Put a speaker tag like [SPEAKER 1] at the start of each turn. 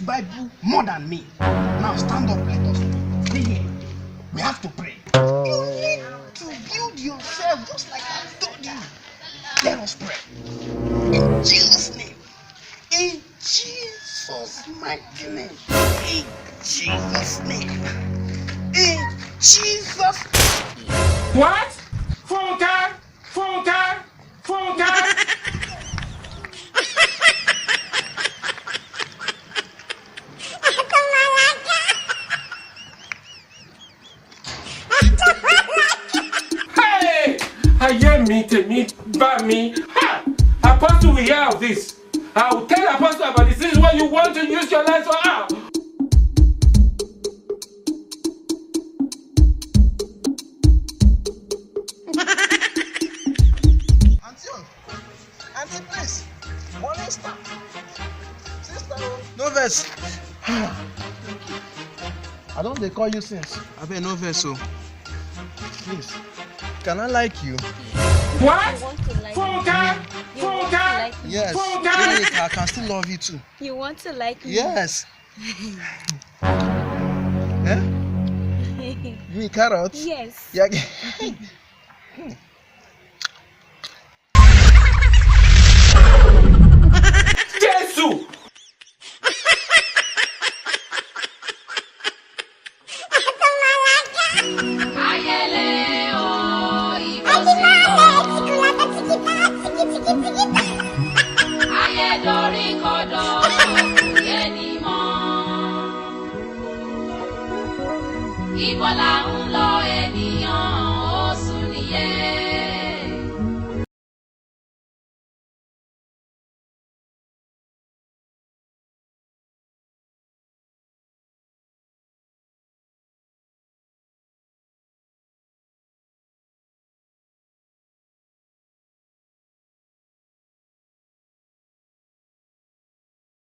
[SPEAKER 1] Bible more than me. Now stand up, let us pray. Stay here. We have to pray. You need to build yourself just like I told you. Let us pray. In Jesus' name. In Jesus' mighty name. In Jesus' name. In Jesus' name.
[SPEAKER 2] What? Phone card? Phone card? Phone card? Hey! I hear me to meet by me. Ha! Apostle will hear of this. I will tell Apostle about this. This is what you want to use your life for.
[SPEAKER 1] Auntie, please. Morning star. Sister, no verse. I don't they call you since. I bet no verse, so. Please. Can I like you?
[SPEAKER 2] What?
[SPEAKER 3] Like
[SPEAKER 2] Phone card? Phone card?
[SPEAKER 1] Yes.
[SPEAKER 2] Phone card?
[SPEAKER 1] Wait, I can still love you too.
[SPEAKER 3] You want to like me?
[SPEAKER 1] Yes. Eh? You eat carrots?
[SPEAKER 3] Yes.
[SPEAKER 1] Yeah.
[SPEAKER 2] Jesus!
[SPEAKER 4] Ibo la ń lọ ènìyàn ó sùn nìyẹn.